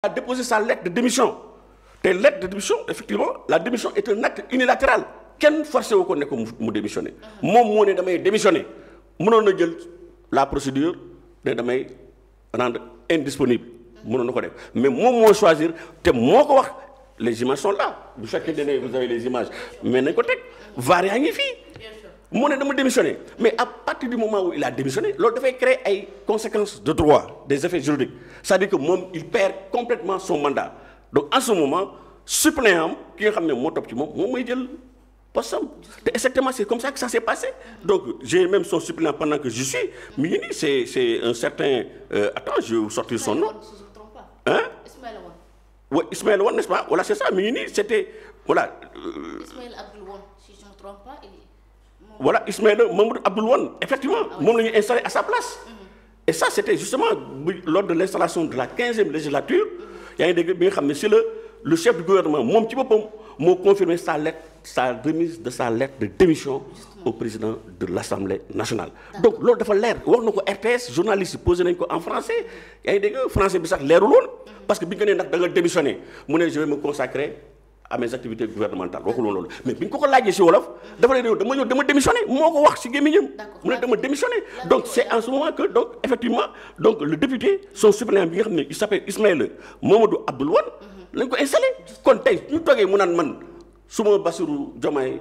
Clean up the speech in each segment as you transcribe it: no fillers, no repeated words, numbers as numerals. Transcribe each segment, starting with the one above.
a déposé sa lettre de démission te lettre de démission effectivement la démission est un acte unilatéral kenn forcé wu ko ne ko mu démissionné moom moo ne damay démissionné mënoon na jël la procédure ne damay rendre indisponible mënoon na ko def mais moom moo choisir te moo ko wax les images sont là bu fekkee ne vous avez les images mais nañ ko teg vaar yaa ngi fii moo ne dama démissionné mais à partir du moment où il a démissionné loolu dafay créer ay conséquences de droit des effets juridiques c'est-à-dire que moom il perd complètement son mandat donc en ce moment suppléant am ki nga xam ne moo topp ci moom mooy jël poste am te exactement c'est comme ça que ça s'est passé donc j'ai même son suppléant pendant que je suis mi ngi nii c'est un certain attends je vais vous sortir son nom hein oui Ismaël Wane n'est-ce pas voilà c'est ça mi ngi nii c'était voilà Ismaël Abdoul Wane si je ne me trompe pas voilà Ismaïla Mamadou Abdoul Wane effectivement moom la ñu installé à sa place et ça c'était justement lors de l'installation de la 15e législature yaa ngi dégg bi nga xam ne si le chef du gouvernement moom ci boppam moo confirmé sa remise de sa lettre de démission au président de l'Assemblée nationale donc loolu dafa leer wax na ko RTS journaliste yi posé nañ ko en français yaa ngi dégg français bi sax leerul woon parce que bi ñu ko nee ndax da nga démissionné mu ne je vais me consacrer à mes activités gouvernementales waxul woon loolu mais bi ñu ko laajee ci wolof dafa ne dama démissionné moo ko wax ci gémmiñam mu ne dama démissionné donc c'est en ce moment que donc effectivement donc le député son suppléant bi nga xam ne il s'appelle Ismaïla Mamadou Abdoul Wane lañ ko installé kon tey ñu toogee mu naan man su ma Bassirou Diomaye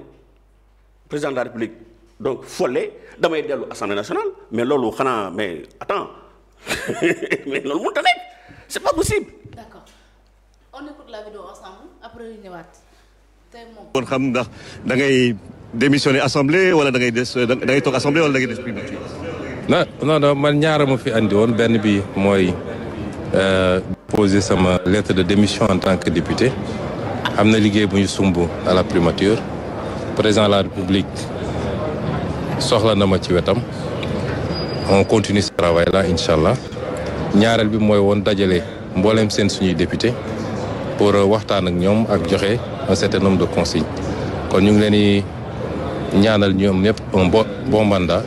président de la République donc folle damay dellu Assemblée nationale mais loolu xanaa mais attends mais loolu mënut a nekk c'est pas possible. D'accord. On écoute la vidéo ensemble après ñu ñëwaat tey moom. kon xam ndax da ngay démissionner assemblée wala da ngay toog assemblée wala da ngay des primature. non man ñaara ma fi andi woon benn bi mooy poser sama lettre de démission en tant que député am na liggéey bu ñu sumb à la primature président de la République soxla na ma ci wetam on continue ce travail là incha allah ñaareel bi mooy woon dajale mboolem seen suñuy député. pour waxtaan ak ñoom ak joxe un certain nombre de consignes kon ñu ngi leen di ñaanal ñoom ñëpp un bon mandat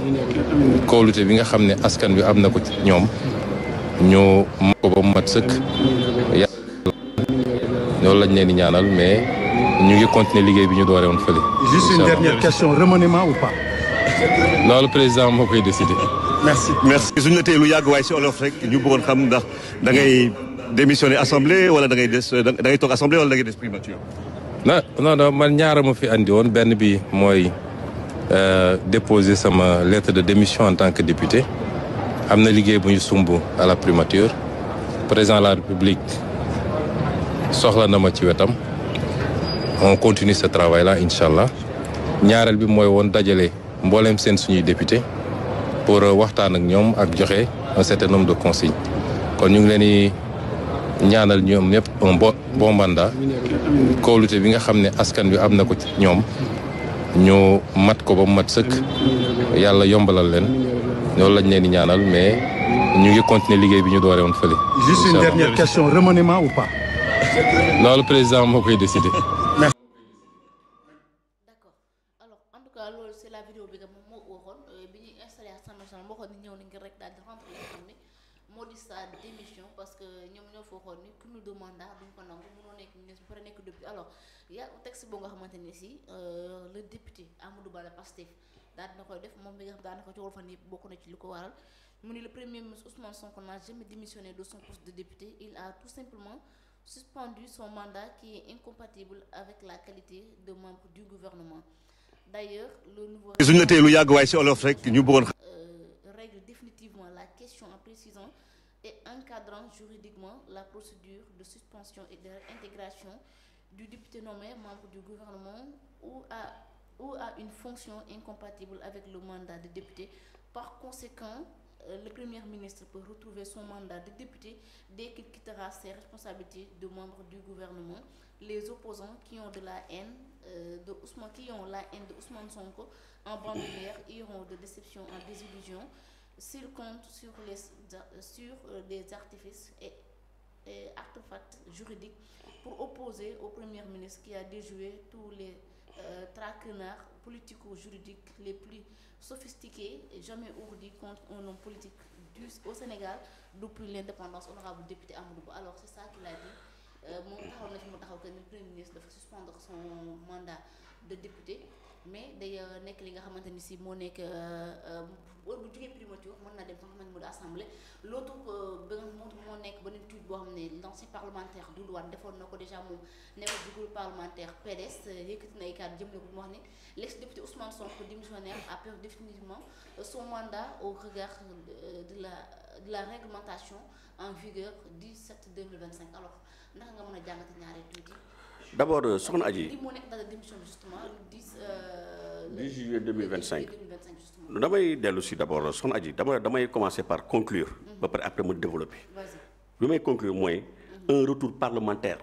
kóolute bi nga xam ne askan bi am na ko ci ñoom ñu mat ko ba mu mat sëkk loolu lañ leen di ñaanal mais ñu ngi continuer liggéey bi ñu doore woon fële. Juste une dernière question, remaniement ou pas? loolu président moo koy décider. merci suñu la tee lu yàgg waaye si olof rek ñu bëggoon xam ndax da ngay démissionner assemblée wala da ngay toog assemblée wala da ngay des primature. non man ñaara ma fi andi woon benn bi mooy déposer sama lettre de démission en tant que député am na liggéey bu ñu sumb à la primature président de la République soxla na ma ci wetam on continue ce travail là incha allah ñaareel bi mooy woon dajale mboolem seen suñuy député pour waxtaan ak ñoom ak joxe un certain nombre de consignes kon ñu ngi leen di ñaanal ñoom ñëpp un bon mandat kóolute bi nga xam ne askan bi am na ko ci ñoom ñu mat ko ba mu mat sëkk yàlla yombalal leen loolu lañ leen di ñaanal mais ñu ngi continuer liggéey bi ñu doore woon fële. Juste une dernière question, remaniement ou pas? loolu président moo koy décider. D'accord. Alors en tout cas loolu c'est la vidéo bi nga moom moo waxoon bi ñuy installé Assemblée nationale moo waxoon ni ñëw na ngir rek daal di rentrer li nga xam ne moo di sa démission parce que ñoom ñoo fa waxoon ni cumul de mandat duñ ko nangu mënoo nekk ministre ba pare nekk député alors y a un texte boo nga xamante ne si le député Amadou Ba la Pastef daal dina koy def moom bi nga xam daanaka ci wol fan yëpp bokk na ci li ko waral mu ni le premier ministre Ousmane Sonko n'a jamais démissionné de son poste de député il a tout simplement suspendu son mandat qui est incompatible avec la qualité de membre du gouvernement. D'ailleurs, le nouveau suñu la tee lu yàgg waaye si olof rek ñu bëggoon règle définitivement la question en précisant et encadrant juridiquement la procédure de suspension et de réintégration du député nommé membre du gouvernement ou à une fonction incompatible avec le mandat de député. Par conséquent, le Premier ministre peut retrouver son mandat de député dès qu'il quittera ses responsabilités de membre du gouvernement. Les opposants qui ont la haine de Ousmane Sonko en bandoulière iront de déception en désillusion s'ils comptent sur des artifices et artefacts juridiques pour opposer au Premier ministre qui a déjoué tous les traquenards politico-juridiques les plus sophistiqués et jamais ourdis contre un homme politique au Sénégal depuis l'indépendance honorable député Amadou Ba alors c'est ça qu'il a dit moom taxaw na fi mu taxaw que ni premier ministre dafa suspendre son mandat de député mais day nekk li nga xamante ni si moo nekk bu jógee primature mën na dem fa nga xamante ni moo di assemblée l'autre moo nekk beneen tweet boo xam ne l'ancien parlementaire Doudou Wade defoon na ko déjà moom nekk du groupe parlementaire PDS yëkkati na ay kàddu jëm na ko mu wax ne l'ex-député Ousmane Sonko démissionnaire a perdu définitivement son mandat au regard de la réglementation en vigueur du 7/2025 alors ndax nga mën a jàngati ñaari tuuti. D'abord soxna Adji li moo nekk dans la démission justement le 10 juillet 2025 justement. damay dellu si d'abord soxna Adji damay commencer par conclure. ba pare après me développer. Vas-y. bi may conclure mooy un retour parlementaire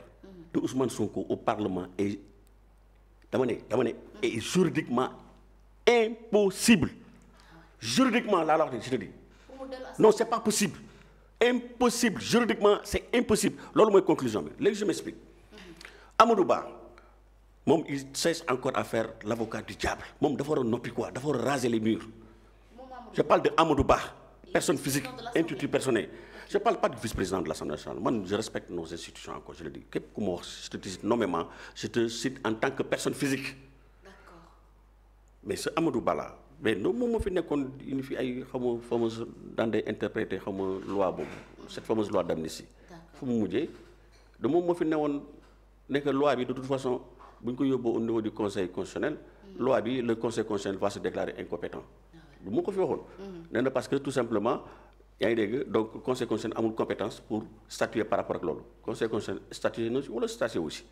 de Ousmane Sonko au Parlement est dama ne est juridiquement impossible. Juridiquement laa la wax je te dis non c'est pas possible. Impossible juridiquement c'est impossible loolu mooy conclusion bi léegi je m'explique. Amadou Ba moom il cesse encore à faire l'avocat du diable moom dafa war a noppi quoi dafa war a raser les murs. Je parle de Amadou Ba personne physique intitut personnel. Je parle pas du vice-président de l'Assemblée nationale man je respecte nos institutions encore je le dis képp ku ma wax je te cite nommément je te cite en tant que personne physique. D'accord. Mais ce Amadou Ba là mais non moom moo fi nekkoon indi fi ay xaw ma fameuse daan day interpréter xaw ma loi boobu cette fameuse loi d'amnistie. fu mu mujjee de moom moo fi newoon nekk loi bi de toute façon bu ñu ko yóbboo au niveau du conseil constitutionnel. loi bi le conseil constitutionnel va se déclarer incompétent. du ma ko fi waxoon. nee na parce que tout simplement yaa ngi dégg donc conseil constitutionnel amul compétence pour statuer par rapport ak loolu conseil constitutionnel statuer na wala statuer aussi.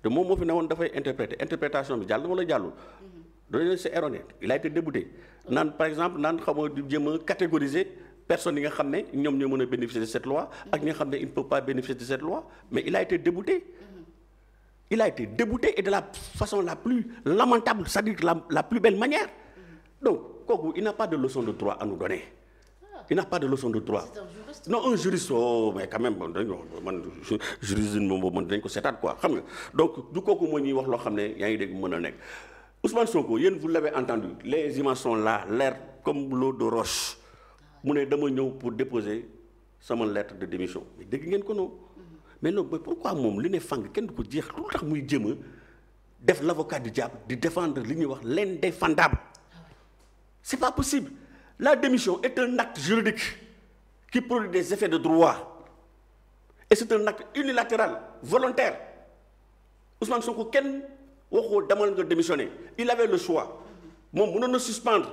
te moom moo fi newoon dafay interprétation bi jàll na wala jàllul. doon c'est erroné il a été débouté naan par exemple naan xam nga di jéem a catégoriser personnes yi nga xam ne ñoom ñoo mën a bénéficier de cette loi ak ñi nga xam ne il ne peut pas bénéficier de cette loi mais il a été débouté. Il a été débouté et de la façon la plus lamentable c'est-à-dire la plus belle manière. Donc kooku il n'a pas de leçon de droit à nous donner. Il n'a pas de leçon de droit. C'est un juriste. Non un juriste mais quand même man juriste moom man dañ ko seetaat quoi xam nga donc du kooku moo ñuy wax loo xam ne yaa ngi dégg mën a nekk. Ousmane Sonko yéen vous l'avez entendu les images sont là l'air comme l'eau de roche mu ne dama ñëw pour déposer sama lettre de démission mais dégg ngeen ko noonu. mais non mais pourquoi moom li ne fang kenn du ko jeex lu tax muy jéem a def l'avocat du diable di défendre li ñuy wax l'indéfendable. C'est pas possible. La démission est un acte juridique qui produit des effets de droit et c'est un acte unilatéral volontaire Ousmane Sonko kenn waxoo demal nga démissionner il avait le choix moom mënoon na suspendre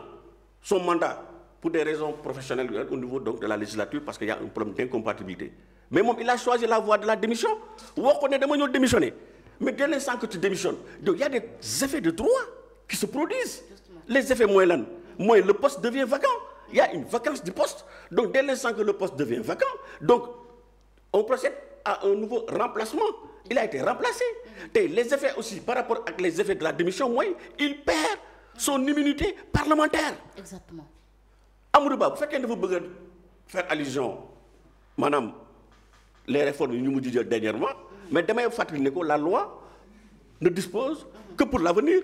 son mandat pour des raisons professionnelles au niveau donc de la législature parce qu'il y a un problème d'incompatibilité mais moom il a choisi la voie de la démission wax ko ne dama ñëw démissionner mais dès l'instant que tu démissionnes donc il y a des effets de droit qui se produisent. Les effets mooy lan mooy le poste devient vacant il y a une vacance du poste donc dès l'instant que le poste devient vacant donc on procède à un nouveau remplacement il a été remplacé te les effets aussi par rapport ak les effets de la démission mooy il perd son immunité parlementaire. Exactement. Amadou Ba bu fekkee dafa bëgg a faire allusion maanaam les réformes yi ñu mujj jël dernièrement mais damay fàttali ne ko la loi ne dispose que pour l'avenir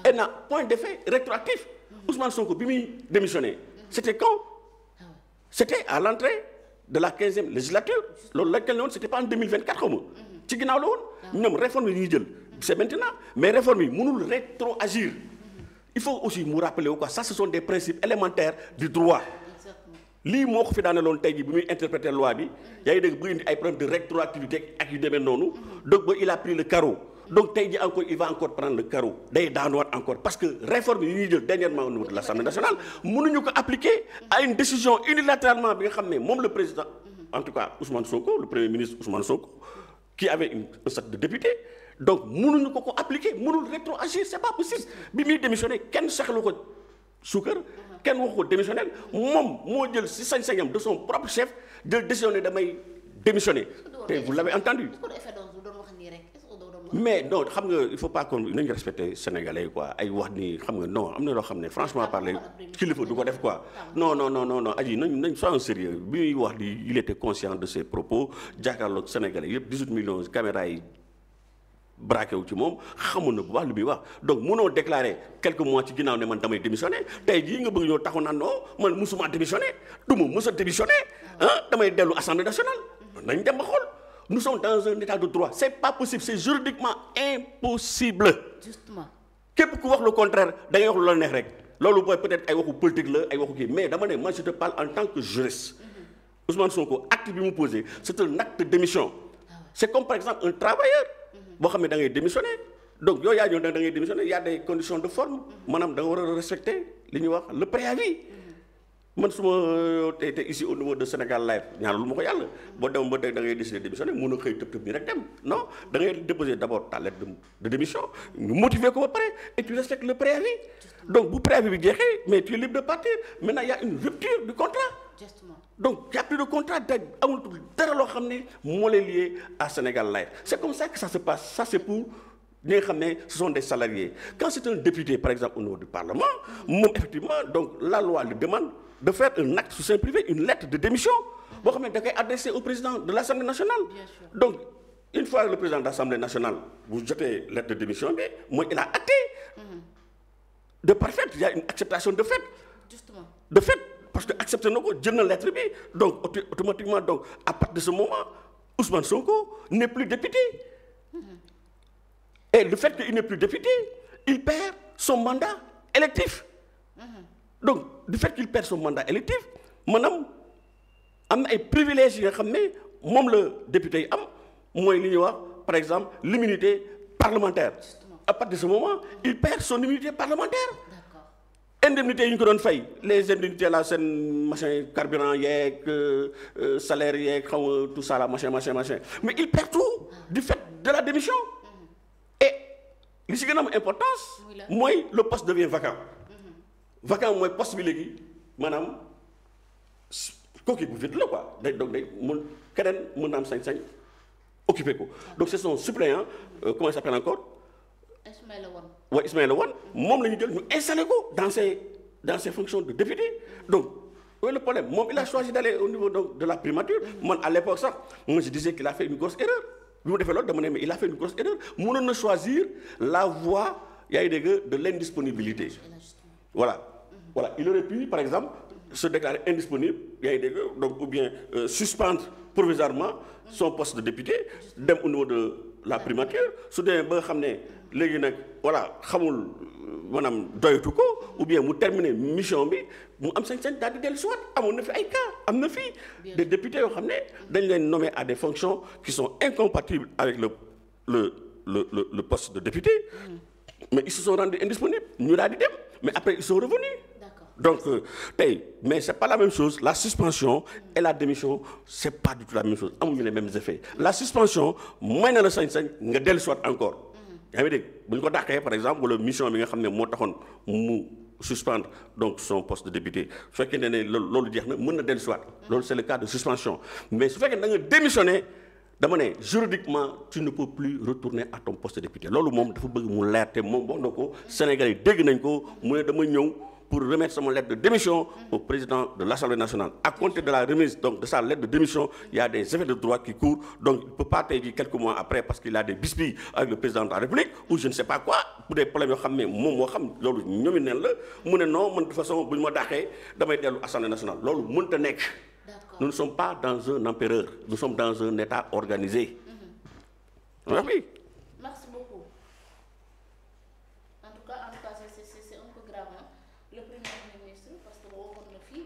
et n'a point d'effet rétroactif. Ousmane Sonko bi muy démissionné c'était quand? C'était à l'entrée de la 15e législature loolu la kel ne woon c'était pas en 2024 xaw ma ci ginnaaw la woon ñoom réforme yi ñuy jël c'est maintenant mais réforme yi mënul rétroagir il faut aussi mu rappeler wu quoi ça ce sont des principes élémentaires du droit lii moo ko fi daaneloon tey jii bi muy interpréter loi bi yaa ngi dégg bu indi ay problèmes de rétroactivité ak yu demee noonu donc ba il a pris le carreau donc tey jii encore il va encore prendre le carreau day daanuwaat encore parce que réforme yi ñuy jël dernièrement au niveau de l'Assemblée nationale mënuñu ko appliquer à une décision unilatéralement bi nga xam ne moom le président en tout cas Ousmane Sonko le premier ministre Ousmane Sonko qui avait un statut de député donc mënuñu ko appliquer mënul rétroagir c'est pas possible bi muy démissionner kenn saxlu ko suukar kenn waxu ko démissionner moom moo jël si sañ-sañam de son propre chef jël décision ne damay démissionner te vous l'avez entendu mais non xam nga il faut pas qu'on nañu respecter sénégalais yi quoi ay wax ni xam nga non am na loo xam ne franchement parler kilifa du ko def quoi non aji nañ soyons sérieux bi muy wax di il était conscient de ses propos jàkkaarloog sénégalais yëpp 18 millions caméras yi braqué wu ci moom xamoon na bu baax lu muy wax donc mënoo déclarer quelques mois ci ginnaaw ne man damay démissionner tey jii nga bëgg ñoo taxaw naan non man musuma démissionner du ma mës a démissionner damay dellu assemblée nationale nañ dem ba xool nous sommes dans un état de droit c'est pas possible c'est juridiquement impossible. justement képp ku wax le contraire da ngay wax lu la neex rek loolu mooy peut-être ay waxu politique la ay waxu kii mais dama ne moi je te parle en tant que juriste. Ousmane Sonko acte bi mu posé c'est un acte de démission c'est comme par exemple un travailleur boo xam ne da ngay démissionner donc yow yaa ñëw da ngay démissionner il y a des conditions de forme maanaam da nga war a respecter li ñuy wax le préavis man su ma te ici au niveau de Sénégal Live ñaanal lu ma ko yàlla boo dem ba tey da ngay décider démissionner mun a xëy tëb nii rek dem non da ngay déposer d'abord ta lettre de démission ñu motiver ko ba pare et tu respectes le préavis donc bu préavis bi jeexee mais tu es libre de partir maintenant il y a une rupture du contrat. justement donc y a plus de contrat amul dara loo xam ne moo lay lié à Sénégal Live c'est comme ça que ça se passe ça c'est pour ñi nga xam ne ce sont des salariés quand c'est un député par exemple au niveau du Parlement moom effectivement donc la loi lui demande de faire un acte sous seing privé une lettre de démission boo xam ne da koy adresser au président de l'Assemblée nationale. donc une fois le président de l'Assemblée nationale bu jotee lettre de démission bi mooy il a acté de par fait il y a une acceptation de fait. justement de fait. parce que accepté na ko jël na lettre bi donc automatiquement donc à partir de ce moment Ousmane Sonko n'est plus député et le fait qu'il n'est plus député il perd son mandat électif donc du fait qu'il perd son mandat électif maanaam am na ay privilèges yi nga xam ne moom la député yi am mooy li ñuy wax par exemple l'immunité parlementaire à partir de ce moment il perd son immunité parlementaire. indemnité yi ñu ko doon fay les indemnités là seen machin carburant yeeg salaire yeeg xaw ma tout ça là machin mais il perd tout du fait de la démission et li si gën a am importance mooy le poste devient vacant vacant mooy poste bi léegi maanaam kooku bu vide la quoi donc day mun keneen mën na am sañ-sañ occuper ko donc c'est son suppléant comment il s'appelle encore Ismaïla Wane moom la ñu jël ñu installé ko dans ses fonctions de député donc oui le problème moom il a choisi d'aller au niveau donc de la primature man à l'époque sax moi je disais qu'il a fait une grosse erreur bi mu defee loolu dama ne mais il a fait une grosse erreur mënoon na choisir la voie yaa ngi dégg de l'indisponibilité voilà il aurait pu par exemple se déclarer indisponible yaa ngi dégg donc ou bien suspendre provisoirement son poste de député dem au niveau de la primature su demee ba nga xam ne léegi nag voilà xamul maanaam doyatu ko ou bien mu terminer mission bi mu am sañ-sañ daal di dellu si waat amoon na fi ay cas am na fi des députés yoo xam ne dañ leen nommer à des fonctions qui sont incompatibles avec le poste de député mais ils se sont rendus indisponibles ñu daal di dem mais après ils sont revenus. donc tey mais c'est pas la même chose la suspension et la démission c'est pas du tout la même chose amuñu les mêmes effets la suspension may na la sañ-sañ nga dellu si waat encore. yaa ngi dégg bu ñu ko dàqee par exemple wala mission bi nga xam ne moo taxoon mu suspendre donc son poste de député su fekkee ne loolu jeex na mën na dellu si waat loolu c'est le cas de suspension mais su fekkee da nga démissionner dama ne juridiquement tu ne peux plus retourner à ton poste de député loolu moom dafa bëgg mu leer te moom wax na ko Sénégalais yi dégg nañ ko mu ne dama ñëw pour remettre sama lettre de démission au président de l'Assemblée nationale. À compter de la remise donc de sa lettre de démission, il y a des effets de droit qui courent. Donc il ne peut pas payer quelques mois après parce qu'il a des bisbilles avec le président de la République ou je ne sais pas quoi pour des problèmes yoo xam ne moom moo xam loolu ñoomi neen la mu ne non man de toute façon bu ñu ma dàqee damay dellu Assemblée nationale loolu mënta nekk. Nous ne sommes pas dans un empereur, nous sommes dans un État organisé. Oui. Merci beaucoup. En tout cas, c'est un peu grave. Le Premier ministre, parce que boo waxoon na fii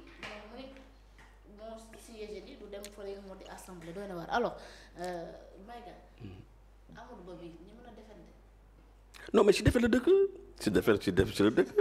moom moo siège di du dem fële moo di assemblée doy na waar alors Maïga Amadou Ba bi ñu mën a defante. Non mais si defee la dëkk si defee la dëkk